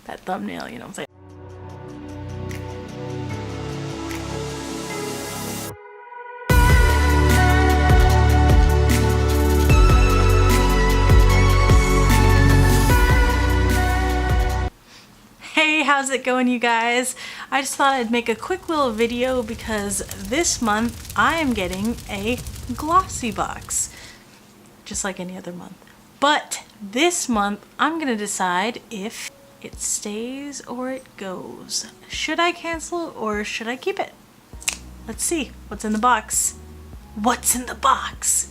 that thumbnail, you know what I'm saying? Hey, how's it going, you guys? I just thought I'd make a quick little video because this month I am getting a Glossybox, just like any other month. But this month I'm gonna decide if it stays or it goes. Should I cancel or should I keep it? Let's see what's in the box. What's in the box?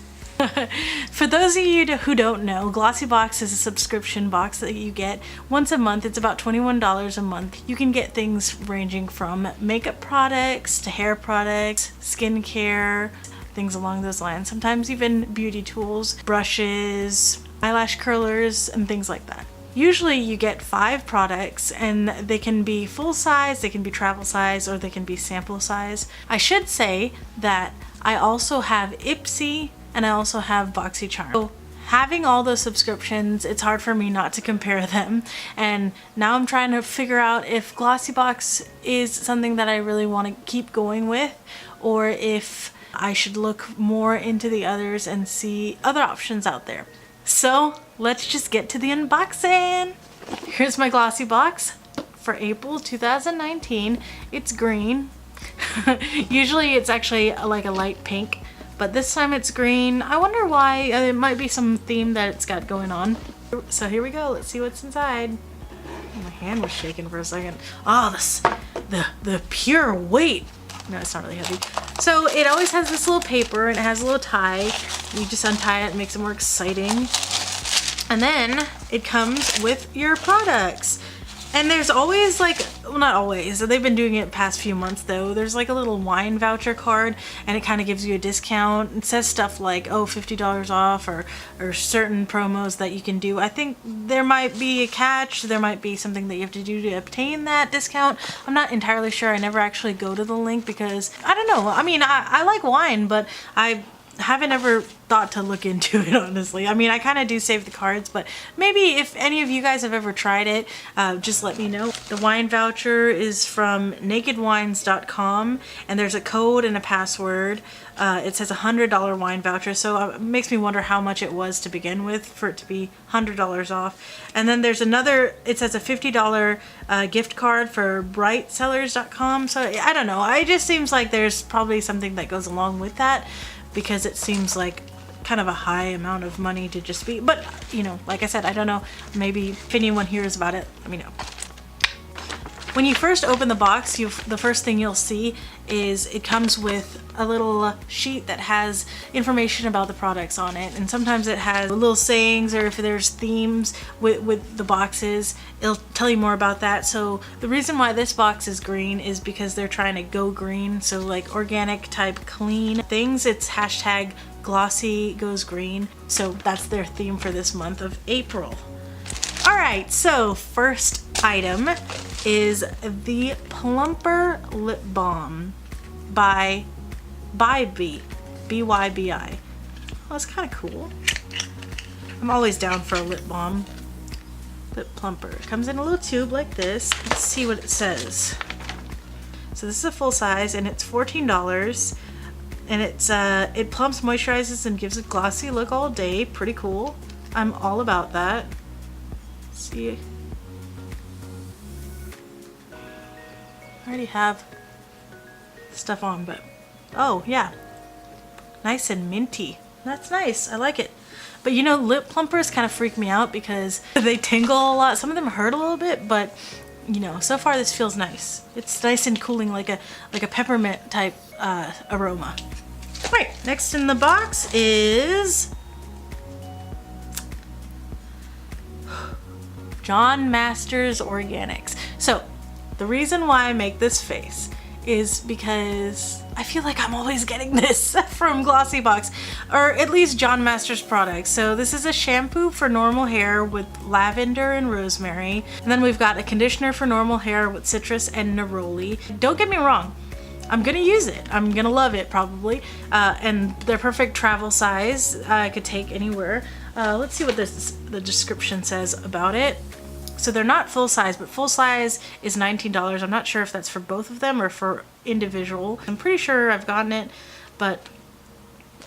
For those of you who don't know, Glossybox is a subscription box that you get once a month. It's about $21 a month. You can get things ranging from makeup products to hair products, skincare, things along those lines. Sometimes even beauty tools, brushes, eyelash curlers, and things like that. Usually you get 5 products and they can be full size, they can be travel size, or they can be sample size. I should say that I also have Ipsy and I also have BoxyCharm. So having all those subscriptions, it's hard for me not to compare them. And now I'm trying to figure out if Glossybox is something that I really want to keep going with, or if I should look more into the others and see other options out there. So let's just get to the unboxing. Here's my Glossybox for April 2019. It's green. Usually it's actually like a light pink, but this time it's green. I wonder why. It might be some theme that it's got going on. So here we go. Let's see what's inside. My hand was shaking for a second. Oh, the pure weight. No, it's not really heavy. So it always has this little paper and it has a little tie. You just untie it and makes it more exciting. And then it comes with your products. And there's always like, well, not always, they've been doing it past few months though. There's like a little wine voucher card and it kind of gives you a discount. It says stuff like, oh, $50 off or certain promos that you can do. I think there might be a catch. There might be something that you have to do to obtain that discount. I'm not entirely sure. I never actually go to the link because, I don't know. I mean, I like wine, but I haven't ever thought to look into it, honestly. I mean, I kind of do save the cards, but maybe if any of you guys have ever tried it, just let me know. The wine voucher is from nakedwines.com and there's a code and a password. It says $100 wine voucher, so it makes me wonder how much it was to begin with for it to be $100 off. And then there's another, it says a $50 gift card for brightsellers.com. So I don't know, it just seems like there's probably something that goes along with that, because it seems like kind of a high amount of money to just be, but you know, like I said, I don't know, maybe if anyone hears about it, let me know. When you first open the box, the first thing you'll see is it comes with a little sheet that has information about the products on it, and sometimes it has little sayings, or if there's themes with the boxes, it'll tell you more about that. So the reason why this box is green is because they're trying to go green, so like organic type clean things. It's hashtag Glossy goes green, so that's their theme for this month of April. Alright, so first item is the Plumper Lip Balm by BYBI. Well, it's kind of cool. I'm always down for a lip balm. Lip plumper. It comes in a little tube like this. Let's see what it says. So this is a full size and it's $14. And it plumps, moisturizes, and gives a glossy look all day. Pretty cool. I'm all about that. Let's see. I already have stuff on, but oh yeah, nice and minty. That's nice. I like it. But you know, lip plumpers kind of freak me out because they tingle a lot. Some of them hurt a little bit, but you know, so far this feels nice. It's nice and cooling, like a peppermint type aroma. Right, next in the box is John Masters Organics. So the reason why I make this face is because I feel like I'm always getting this from Glossybox, or at least John Masters products. So this is a shampoo for normal hair with lavender and rosemary. And then we've got a conditioner for normal hair with citrus and neroli. Don't get me wrong, I'm gonna use it. I'm gonna love it probably. And they're perfect travel size. I could take anywhere. Let's see what the description says about it. So they're not full size, but full size is $19. I'm not sure if that's for both of them or for individual. I'm pretty sure I've gotten it, but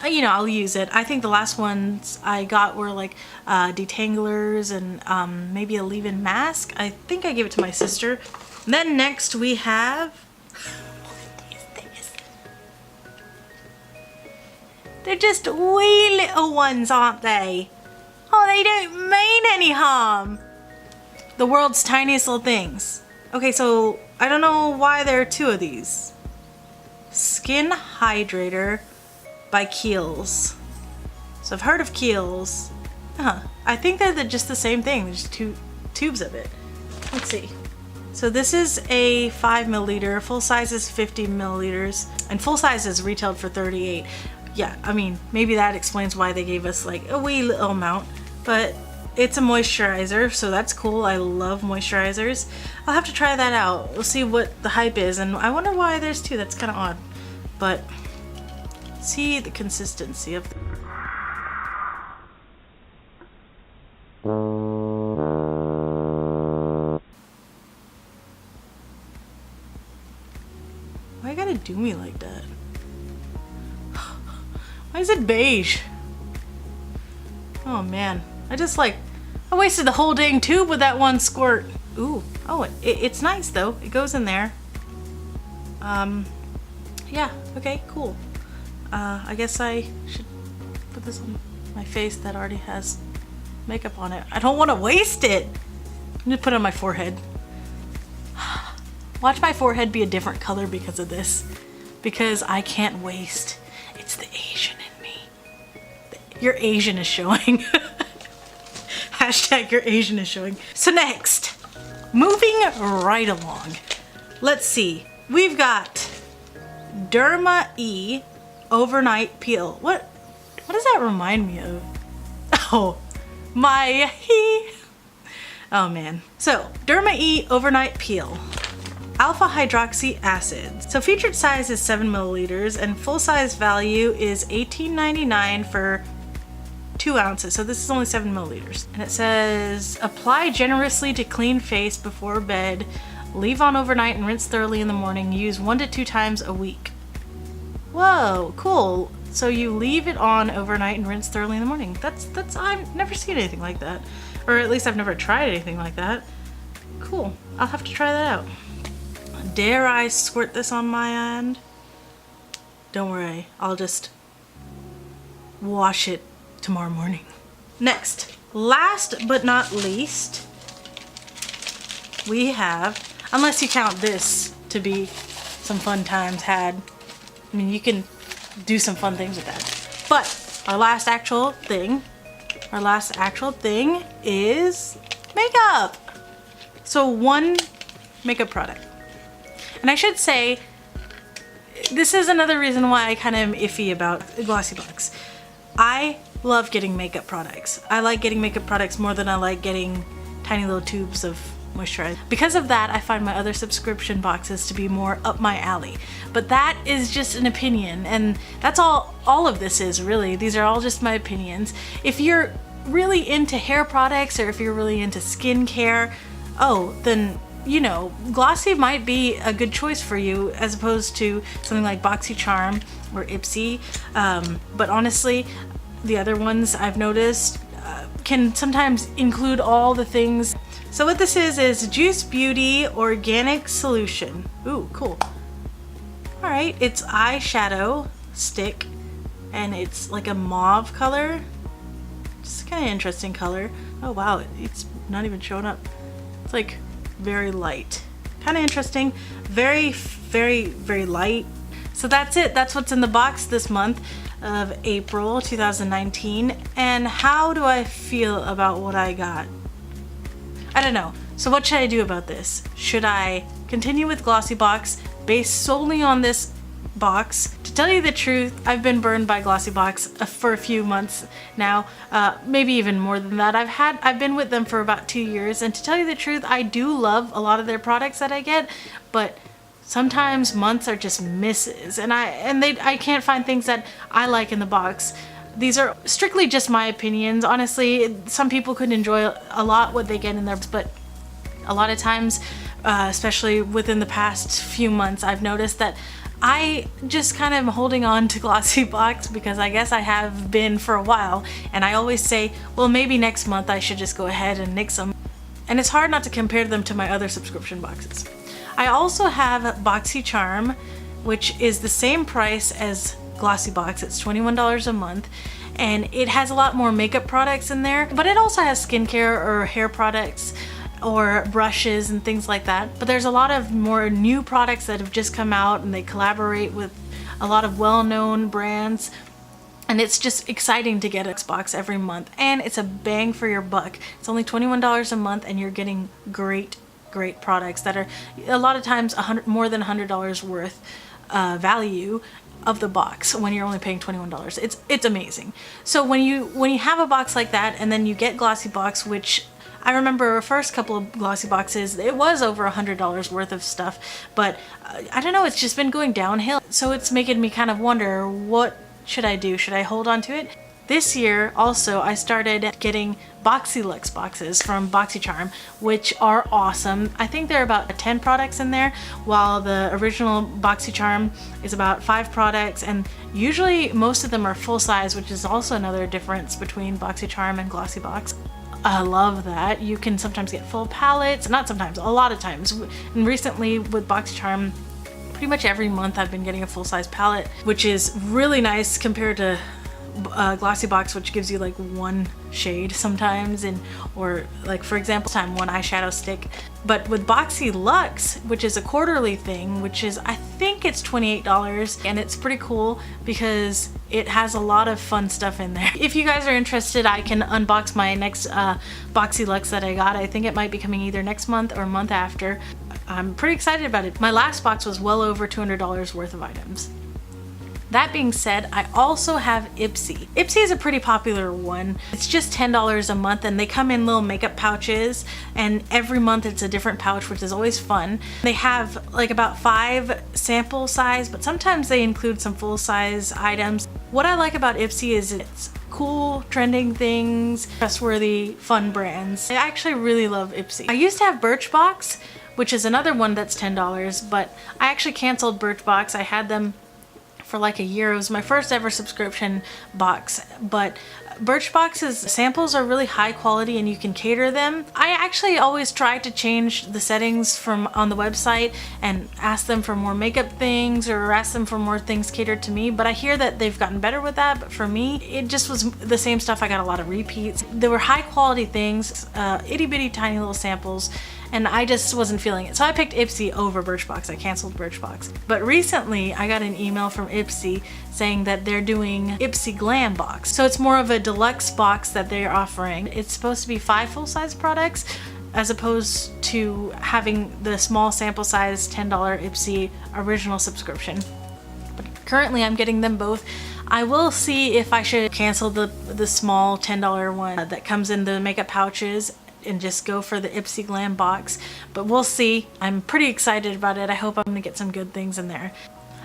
you know, I'll use it. I think the last ones I got were like detanglers and maybe a leave-in mask. I think I gave it to my sister. And then next we have, what is this? They're just wee little ones, aren't they? Oh, they don't mean any harm. The world's tiniest little things. Okay, so I don't know why there are two of these. Skin Hydrator by Kiehl's. So I've heard of Kiehl's. I think they're just the same thing. There's two tubes of it. Let's see. So this is a 5 milliliter. Full size is 50 milliliters. And full size is retailed for $38. Yeah, I mean, maybe that explains why they gave us like a wee little amount. But it's a moisturizer, so that's cool. I love moisturizers. I'll have to try that out. We'll see what the hype is. And I wonder why there's two. That's kind of odd. But see the consistency of why you gotta do me like that? Why is it beige? Oh man, I wasted the whole dang tube with that one squirt. Ooh, oh, it's nice though. It goes in there. Yeah, okay, cool. I guess I should put this on my face that already has makeup on it. I don't want to waste it. I'm gonna put it on my forehead. Watch my forehead be a different color because of this. Because I can't waste. It's the Asian in me. Your Asian is showing. Hashtag your Asian is showing. So next, moving right along. Let's see. We've got Derma E Overnight Peel. What does that remind me of? Oh, my oh man. So Derma E Overnight Peel. Alpha hydroxy acid. So featured size is 7 milliliters and full size value is $18.99 for 2 ounces. So this is only 7 milliliters. And it says apply generously to clean face before bed. Leave on overnight and rinse thoroughly in the morning. Use 1 to 2 times a week. Whoa, cool. So you leave it on overnight and rinse thoroughly in the morning. That's I've never seen anything like that. Or at least I've never tried anything like that. Cool. I'll have to try that out. Dare I squirt this on my end? Don't worry. I'll just wash it tomorrow morning. Next, last but not least, we have, unless you count this to be some fun times had. I mean, you can do some fun things with that. But our last actual thing is makeup. So one makeup product. And I should say, this is another reason why I kind of am iffy about Glossybox. I love getting makeup products. I like getting makeup products more than I like getting tiny little tubes of moisturizer. Because of that, I find my other subscription boxes to be more up my alley. But that is just an opinion, and that's all of this is really. These are all just my opinions. If you're really into hair products or if you're really into skincare, oh, then you know, Glossy might be a good choice for you as opposed to something like BoxyCharm or Ipsy. But honestly, the other ones I've noticed can sometimes include all the things. So what this is Juice Beauty Organic Solution. Ooh, cool. All right, it's eyeshadow stick and it's like a mauve color. Just kind of interesting color. Oh wow, it's not even showing up. It's like very light. Kind of interesting. Very, very, very light. So that's it. That's what's in the box this month of April 2019. And how do I feel about what I got? I don't know. So what should I do about this? Should I continue with Glossybox based solely on this box? To tell you the truth, I've been burned by Glossybox for a few months now, maybe even more than that. I've been with them for about 2 years, and to tell you the truth, I do love a lot of their products that I get, but sometimes months are just misses, and I can't find things that I like in the box. These are strictly just my opinions. Honestly, some people could enjoy a lot what they get in there, but A lot of times, especially within the past few months, I've noticed that I just kind of am holding on to Glossybox because I guess I have been for a while, and I always say, well, maybe next month I should just go ahead and nix them. And it's hard not to compare them to my other subscription boxes. I also have BoxyCharm, which is the same price as Glossybox. It's $21 a month, and it has a lot more makeup products in there, but it also has skincare or hair products or brushes and things like that. But there's a lot of more new products that have just come out, and they collaborate with a lot of well-known brands, and it's just exciting to get Xbox every month, and it's a bang for your buck. It's only $21 a month, and you're getting great products that are a lot of times more than $100 worth value of the box when you're only paying $21. It's amazing. So when you have a box like that, and then you get Glossybox, which I remember our first couple of Glossyboxes, it was over $100 worth of stuff, but I don't know, it's just been going downhill. So it's making me kind of wonder, what should I do? Should I hold on to it? This year also I started getting BoxyLuxe boxes from BoxyCharm, which are awesome. I think there are about 10 products in there, while the original BoxyCharm is about 5 products, and usually most of them are full size, which is also another difference between BoxyCharm and Glossybox. I love that. You can sometimes get full palettes, not sometimes, a lot of times. And recently with BoxyCharm, pretty much every month I've been getting a full-size palette, which is really nice compared to Glossybox, which gives you like one shade sometimes, or like for example one eyeshadow stick. But with BoxyLuxe, which is a quarterly thing, which is, I think it's $28, and it's pretty cool because it has a lot of fun stuff in there. If you guys are interested, I can unbox my next BoxyLuxe that I got. I think it might be coming either next month or month after. I'm pretty excited about it. My last box was well over $200 worth of items. That being said, I also have Ipsy. Ipsy is a pretty popular one. It's just $10 a month, and they come in little makeup pouches, and every month it's a different pouch, which is always fun. They have like about 5 sample size, but sometimes they include some full size items. What I like about Ipsy is it's cool, trending things, trustworthy, fun brands. I actually really love Ipsy. I used to have Birchbox, which is another one that's $10, but I actually canceled Birchbox. I had them for like a year. It was my first ever subscription box, but Birchbox's samples are really high quality and you can cater them. I actually always try to change the settings from on the website and ask them for more makeup things or ask them for more things catered to me, but I hear that they've gotten better with that. But for me, it just was the same stuff. I got a lot of repeats. There were high quality things, itty bitty tiny little samples, and I just wasn't feeling it. So I picked Ipsy over Birchbox. I canceled Birchbox. But recently I got an email from Ipsy saying that they're doing Ipsy Glam Box. So it's more of a deluxe box that they're offering. It's supposed to be 5 full-size products as opposed to having the small sample size $10 Ipsy original subscription. But currently I'm getting them both. I will see if I should cancel the small $10 one that comes in the makeup pouches and just go for the Ipsy Glam Box, but we'll see. I'm pretty excited about it. I hope I'm gonna get some good things in there.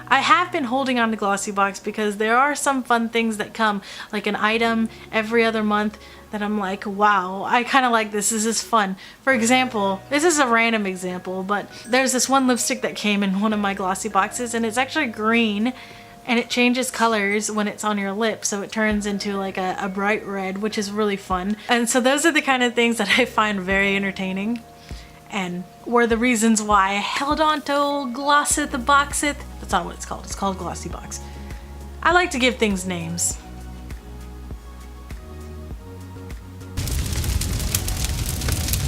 I have been holding on to Glossybox because there are some fun things that come, like an item every other month that I'm like, wow, I kind of like this. This is fun. For example, this is a random example, but there's this one lipstick that came in one of my Glossyboxes, and it's actually green, and it changes colors when it's on your lips, so it turns into like a bright red, which is really fun. And so those are the kind of things that I find very entertaining, and were the reasons why I held on to Glossybox. That's not what it's called. It's called Glossybox. I like to give things names.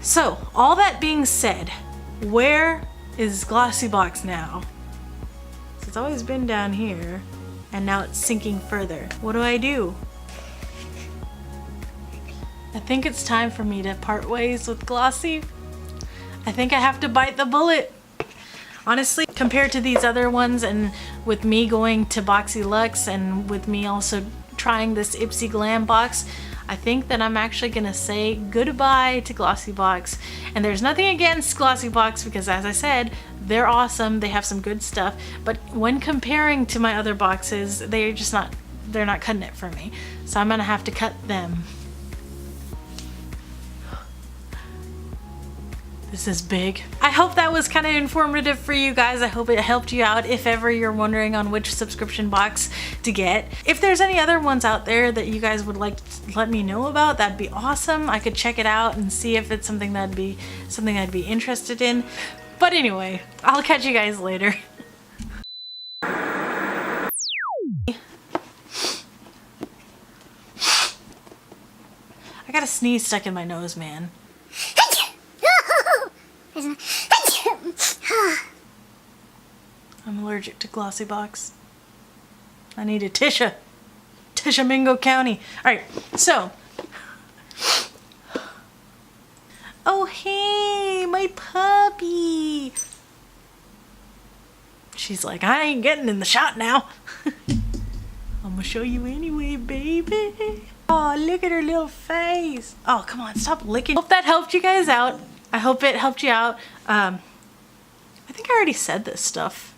So, all that being said, where is Glossybox now? It's always been down here, and now it's sinking further. What do I do? I think it's time for me to part ways with Glossy. I think I have to bite the bullet. Honestly, compared to these other ones, and with me going to BoxyLuxe, and with me also trying this Ipsy Glam Box, I think that I'm actually gonna say goodbye to Glossybox. And there's nothing against Glossybox because, as I said, they're awesome. They have some good stuff. But when comparing to my other boxes, they're not cutting it for me. So I'm gonna have to cut them. This is big. I hope that was kind of informative for you guys. I hope it helped you out if ever you're wondering on which subscription box to get. If there's any other ones out there that you guys would like to let me know about, that'd be awesome. I could check it out and see if it's something I'd be interested in. But anyway, I'll catch you guys later. I got a sneeze stuck in my nose, man. I'm allergic to Glossybox. I need a Tishomingo County. Alright, so. Oh, hey, my puppy. She's like, I ain't getting in the shot now. I'm gonna show you anyway, baby. Oh, look at her little face. Oh, come on, stop licking. Hope that helped you guys out. I hope it helped you out. I think I already said this stuff.